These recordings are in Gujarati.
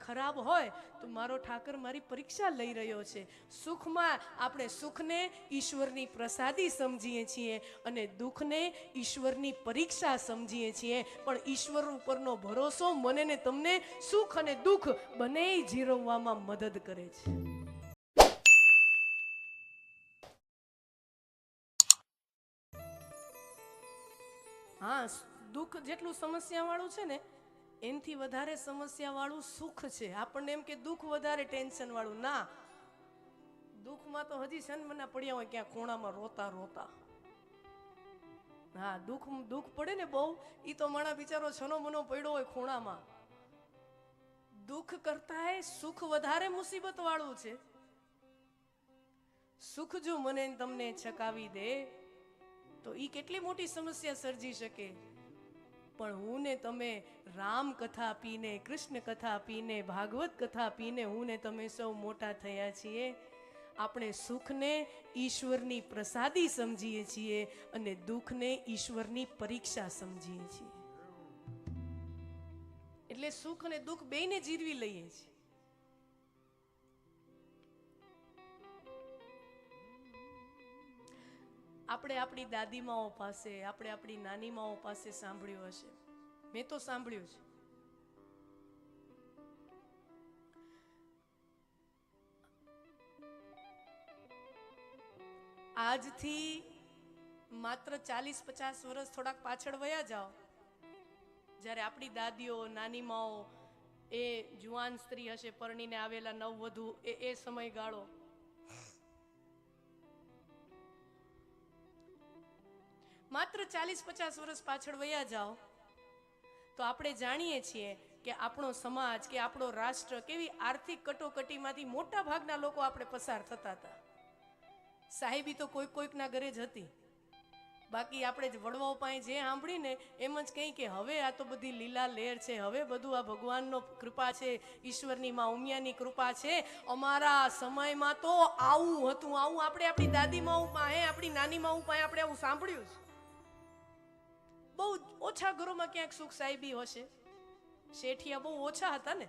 ખરાબ હોય તો મારો ઠાકર મારી પરીક્ષા લઈ રહ્યો છે. સુખમાં આપણે સુખને ઈશ્વરની પ્રસાદી સમજીએ છીએ અને દુઃખને ઈશ્વરની પરીક્ષા સમજીએ છીએ. પણ ઈશ્વર ઉપરનો ભરોસો મને ને તમને સુખ અને દુઃખ બંનેય જીરવવામાં મદદ કરે છે. હા, દુઃખ જેટલું સમસ્યા વાળું છે ને એનથી વધારે સમસ્યા વાળું સુખ છે. આપણને એમ કે દુઃખ વધારે ટેન્શન વાળું, ના, દુઃખમાં તો હજી સન્મના પડ્યા હોય ક્યાં ખૂણામાં રોતા રોતા. હા, દુઃખ પડે ને બહુ, ઈ તો મારા બિચારો છનો મનો પડ્યો હોય ખૂણામાં. દુઃખ કરતા સુખ વધારે મુસીબત વાળું છે. સુખ જો મને તમને છકાવી દે તો ઈ કેટલી મોટી સમસ્યા સર્જી શકે. પણ હું ને તમે રામ કથા પીને, કૃષ્ણ કથા પીને, ભાગવત કથા પીને હું ને તમે સૌ મોટા થયા છીએ. આપણે સુખને ઈશ્વરની પ્રસાદી સમજીએ છીએ અને દુઃખને ઈશ્વરની પરીક્ષા સમજીએ છીએ. એટલે સુખ અને દુઃખ બેયને જીરવી લઈએ છીએ. આપણે આપણી દાદીમાઓ પાસે, આપણે આપણી નાનીમાઓ પાસે સાંભળ્યું હશે, મેં તો સાંભળ્યું છે. આજથી માત્ર 40-50 વર્ષ થોડાક પાછળ વયા જાઓ, જ્યારે આપણી દાદીઓ, નાનીમાઓ એ જુવાન સ્ત્રી હશે, પરણીને આવેલા નવવધુ, એ સમયગાળો, માત્ર 40-50 વર્ષ પાછળ વયા જાઓ તો આપણે જાણીએ છીએ કે આપણો સમાજ કે આપણો રાષ્ટ્ર કેવી આર્થિક કટોકટીમાંથી મોટા ભાગના લોકો આપણે પસાર થતા હતા. સાહેબી તો કોઈકના ઘરે જ હતી. બાકી આપણે વડવાઓ પાસે જે સાંભળીને એમ જ કહી કે હવે આ તો બધી લીલા લહેર છે, હવે બધું આ ભગવાનનો કૃપા છે, ઈશ્વરની માં ઉમિયાની કૃપા છે. અમારા સમયમાં તો આવું હતું, આવું આપણે આપણી દાદીમાઓ પાસે, આપણી નાનીમાઓ પાસે આપણે આવું સાંભળ્યું છે. બહુ ઓછા ઘરોમાં ક્યાંક સુખ સાહેબી હશે. શેઠિયા બહુ ઓછા હતા ને.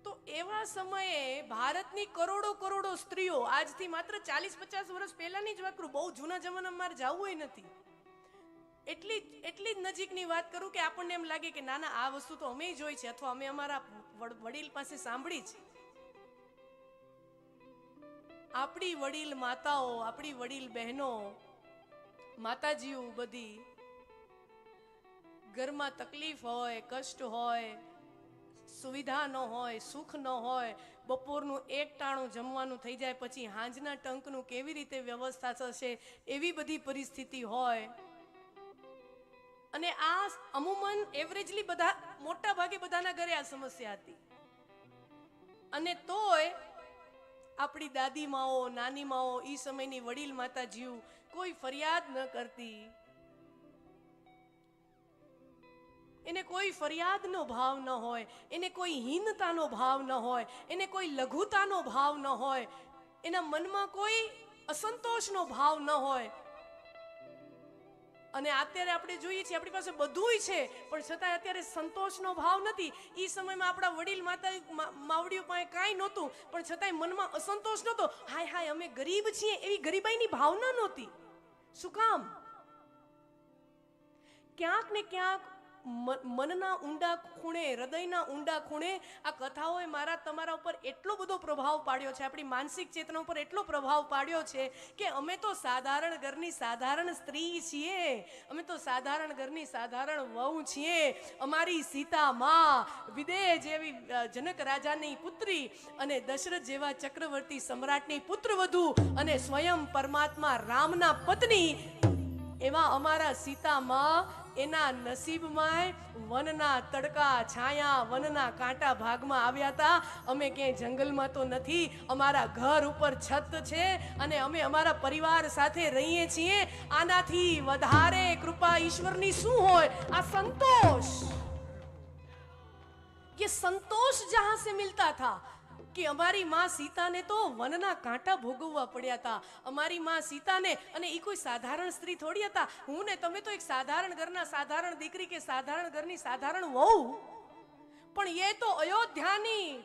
તો એવા સમયે ભારતની કરોડો સ્ત્રીઓ, આજથી માત્ર 40-50 વર્ષ પહેલાની જ વાત કરું, બહુ જૂના જમાનામાં મારે જવું હોય નથી, એટલી જ નજીકની વાત કરું કે આપણને એમ લાગે કે ના ના, આ વસ્તુ તો અમે જોઈ છે અથવા અમે અમારા વડીલ પાસે સાંભળી છે. આપણી વડીલ માતાઓ, આપણી વડીલ બહેનો, માતાજીઓ બધી, ઘરમાં તકલીફ હોય, કષ્ટ હોય, સુવિધા ન હોય, સુખ ન હોય, બપોરનું એક ટાણું જમવાનું થઈ જાય પછી હાંજના ટંકનું કેવી રીતે વ્યવસ્થા થશે, એવી બધી પરિસ્થિતિ હોય. અને આ અમુમન એવરેજલી બધા, મોટા ભાગે બધાના ઘરે આ સમસ્યા હતી. અને તોય આપણી દાદીમાઓ, નાનીમાઓ, ઈ સમયની વડીલ માતાજીઓ કોઈ ફરિયાદ ન કરતી. એને કોઈ ફરિયાદનો ભાવ ન હોય, એને કોઈ હીનતાનો ભાવ ન હોય, એને કોઈ લઘુતાનો ભાવ ન હોય, એના મનમાં કોઈ અસંતોષનો ભાવ ન હોય. અને અત્યારે આપણે જોઈએ છીએ આપણી પાસે બધુંય છે પણ છતાં અત્યારે સંતોષનો ભાવ નથી. એ સમયમાં આપણા વડીલ માવડીઓ પાસે કાંઈ નહોતું પણ છતાંય મનમાં અસંતોષ નહોતો. હાય હાય અમે ગરીબ છીએ એવી ગરીબાઈની ભાવના નહોતી. શું કામ? ક્યાંક ને ક્યાંક મનના ઊંડા ખૂણે, હૃદયના ઊંડા ખૂણે આ કથાઓએ મારા તમારા ઉપર એટલો બધો પ્રભાવ પાડ્યો છે, આપણી માનસિક ચેતના ઉપર એટલો પ્રભાવ પાડ્યો છે કે અમે તો સાધારણ ઘરની સાધારણ સ્ત્રી છીએ, અમે તો સાધારણ ઘરની સાધારણ વહુ છીએ. અમારી સીતા માં, વિદેહ જેવી જનક રાજાની પુત્રી અને દશરથ જેવા ચક્રવર્તી સમ્રાટની પુત્રવધુ અને સ્વયં પરમાત્મા રામના પત્ની એવા અમારા સીતા માં, એના નસીબમાં વનના તડકા છાયા, વનના કાંટા ભાગમાં આવ્યા હતા. અમે ક્યાંય જંગલમાં તો નથી, અમારા ઘર ઉપર છત છે અને અમે અમારા પરિવાર સાથે રહીએ છીએ. આનાથી વધારે કૃપા ઈશ્વરની શું હોય? આ સંતોષ. ये संतोष जहां से मिलता था कि અમારી માં સીતાને તો વનના કાંટા ભોગવવા પડ્યા હતા. અમારી માં સીતાને, અને એ કોઈ સાધારણ સ્ત્રી થોડી હતા. હું ને તમે તો એક સાધારણ ઘરના સાધારણ દીકરી કે સાધારણ ઘરની સાધારણ વહુ. પણ એ તો અયોધ્યાની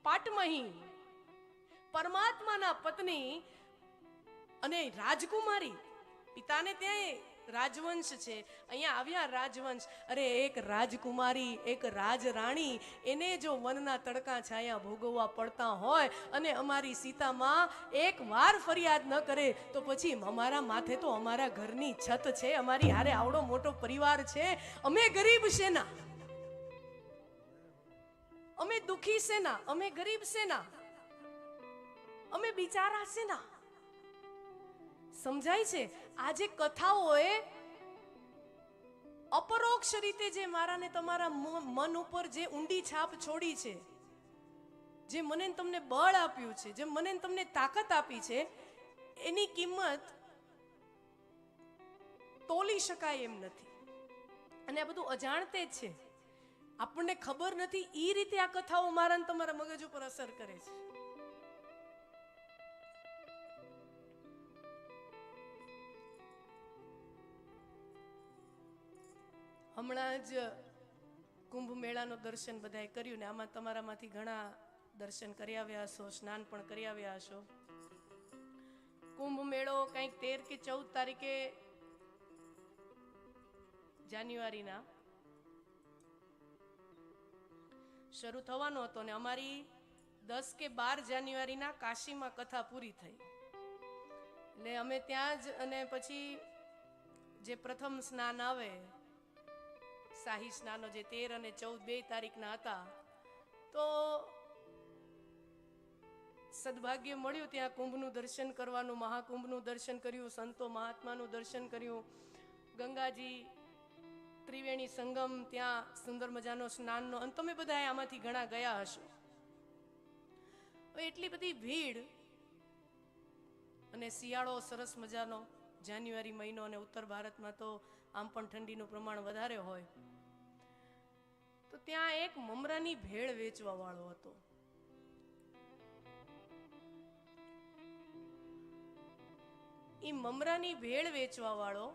પાટમહી, પરમાત્માના પત્ની અને રાજકુમારી. પિતાને ત્યાં રાજવંશ છે, અહીંયા આવ્યા રાજવંશ. અરે એક રાજકુમારી, એક રાજરાણી, એને જો વનના તડકા છાયા ભોગવવા પડતા હોય અને અમારી સીતામાં એક વાર ફરિયાદ ન કરે તો પછી અમારા માથે તો અમારા ઘરની છત છે, અમારી હારે આવડો મોટો પરિવાર છે, અમે ગરીબ શેના, અમે દુખી શેના, અમે ગરીબ શેના, અમે બિચારા શેના. સમજાય છે? આજે કથાઓએ અપરોક્ષ રીતે જે મારા ને તમારા મન ઉપર જે ઊંડી છાપ છોડી છે, જે મને તમને બળ આપ્યું છે, જે મને તમને તાકાત આપી છે, એની કિંમત તોલી શકાય એમ નથી. અને આ બધું અજાણતે જ છે, આપણને ખબર નથી. એ રીતે આ કથાઓ મારા ને તમારા મગજ ઉપર અસર કરે છે. હમણાં જ કુંભ મેળાનું દર્શન બધાએ કર્યું ને આમાં તમારામાંથી ઘણા દર્શન કરી આવ્યા હશો, સ્નાન પણ કરી આવ્યા હશો. કુંભ મેળો કંઈક 13 કે 14 તારીખે જાન્યુઆરીના શરૂ થવાનો હતો ને અમારી 10 કે 12 જાન્યુઆરીના કાશીમાં કથા પૂરી થઈ. એટલે અમે ત્યાં જ, અને પછી જે પ્રથમ સ્નાન આવે શાહી સ્નાનો જે 13 અને 14 બે તારીખના હતા, તો સદભાગ્ય મળ્યું ત્યાં કુંભનું દર્શન કરવાનું, મહાકુંભનું દર્શન કર્યું, સંતો મહાત્માનું દર્શન કર્યું, ગંગાજી ત્રિવેણી સંગમ, ત્યાં સુંદર મજાનો સ્નાનનો, અને તમે બધા આમાંથી ઘણા ગયા હશો. હવે એટલી બધી ભીડ, અને શિયાળો સરસ મજાનો જાન્યુઆરી મહિનો, અને ઉત્તર ભારતમાં તો આમ પણ ઠંડીનું પ્રમાણ વધારે હોય. તો ત્યાં એક મમરાની ભેળ વેચવા વાળો હતો. ઈ મમરાની ભેળ વેચવા વાળો,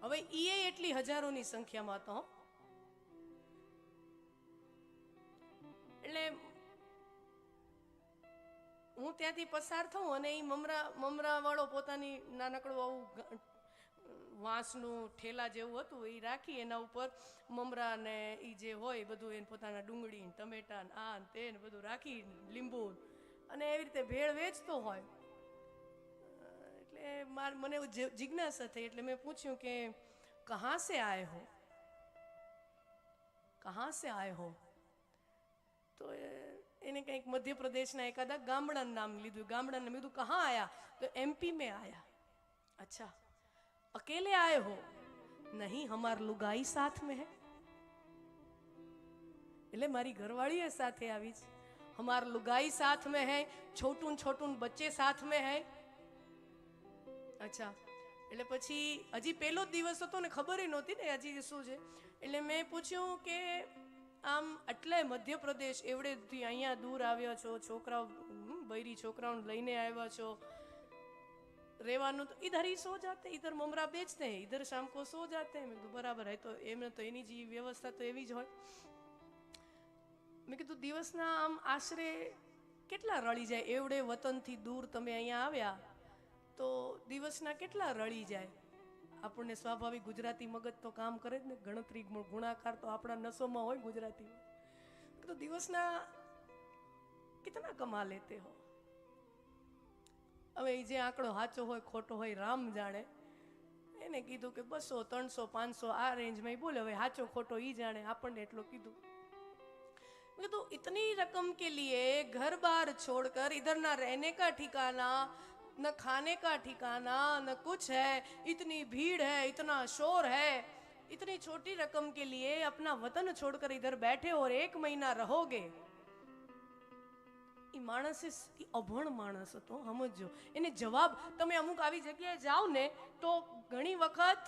હવે ઈ એટલી હજારોની સંખ્યામાં હતો. એટલે હું ત્યાંથી પસાર થઉં અને ઈ મમરા વાળો પોતાની નાનકડું આવું વાંસનું ઠેલા જેવું હતું, એ રાખી એના ઉપર મમરા ને એ જે હોય બધું, એને પોતાના ડુંગળી ટમેટા આ તે બધું રાખી, લીંબુ, અને એવી રીતે ભેળ વેચતો હોય. એટલે મને જિજ્ઞાસા થઈ, એટલે મેં પૂછ્યું કે કહાં સે આયે હો, કહાં સે આયે હો? તો એને કંઈક મધ્યપ્રદેશના એકાદા ગામડાનું નામ લીધું. ગામડાને મેં કીધું કહાં આયા? તો MP में आया. अच्छा, अकेले आए हो? नहीं, हमार लुगाई साथ में है. એટલે મારી ઘરવાળી સાથે આવી છે. हमार लुगाई साथ में है, छोटून छोटून बच्चे साथ में है. અચ્છા, એટલે પછી હજી પહેલો જ દિવસ હતો ને, ખબર નહોતી ને હજી શું છે. એટલે મેં પૂછ્યું કે આમ એટલે મધ્યપ્રદેશ એવડેથી અહીંયા દૂર આવ્યા છો, છોકરાઓ બૈરી છોકરાઓને લઈને આવ્યા છો, રહેવાનું તો इधर ही सो जाते, इधर ममरा बेचते हैं, इधर शाम को सो जाते हैं. મેં કીધું બરાબર હે, તો એમને તો એની જ વ્યવસ્થા તો એવી જ હોય. મેં કીધું દિવસના આમ આશરે કેટલા રળી જાય? એવડે વતનથી દૂર તમે અહીંયા આવ્યા તો દિવસના કેટલા રળી જાય? આપણને સ્વાભાવિક ગુજરાતી મગજ તો કામ કરે જ ને, ગણતરી ગુણાકાર તો આપણા નસોમાં હોય ગુજરાતીમાં. તો દિવસના કિતના કમા લેતે હો? હવે એ જે આંકડો સાચો હોય ખોટો હોય રામ જાણે. એને કીધું કે 200, 300, 500 આ રેન્જમાં બોલે. હવે સાચો ખોટો ઈ જાણે, આપણને એટલું કીધું. तो इतनी रकम के लिए घर बार छोड़कर इधर ना रहने का ठिकाना, न खाने का ठिकाना, न कुछ है, इतनी भीड़ है, इतना शोर है, इतनी छोटी रकम के लिए अपना वतन छोड़कर इधर बैठे और 1 महीना रहोगे. એ માણસ અભણ માણસ હતો, સમજો. એને જવાબ, તમે અમુક આવી જગ્યાએ જાઓ ને તો ઘણી વખત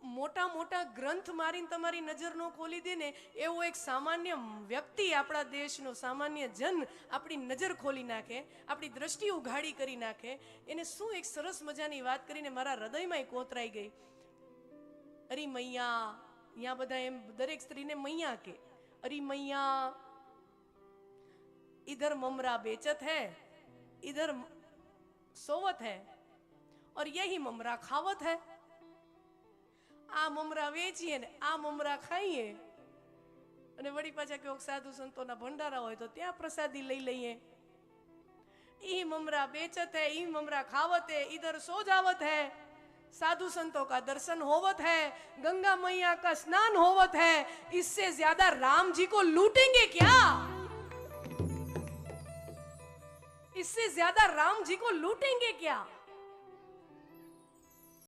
મોટા મોટા ગ્રંથ મારીને તમારી નજર નો ખોલી દે ને, એવો એક સામાન્ય વ્યક્તિ, આપણા દેશનો સામાન્ય જન આપણી નજર ખોલી નાખે, આપણી દ્રષ્ટિ ઉઘાડી કરી નાખે. એને શું એક સરસ મજાની વાત કરીને મારા હૃદયમાં કોતરાઈ ગઈ. અરે મૈયા, અહીંયા બધા એમ દરેક સ્ત્રીને મૈયા કે, અરે મૈયા इधर ममरा बेचत है, इधर सोवत है, और यही ममरा खावत है। आ ममरा वेचीए ने आ ममरा खाઈએ અને વળી પાછા કે સાધુ સંતોના ભંડારા હોય તો ત્યાં પ્રસાદી લઈ લઈએ। ई ममरा बेचत है, ई ममरा खावत है, इधर सो जावत है, साधु संतों का दर्शन होवत है, गंगा मैया का स्नान होवत है। इससे ज्यादा राम जी को लूटेंगे क्या? इससे ज्यादा राम जी को लूटेंगे क्या?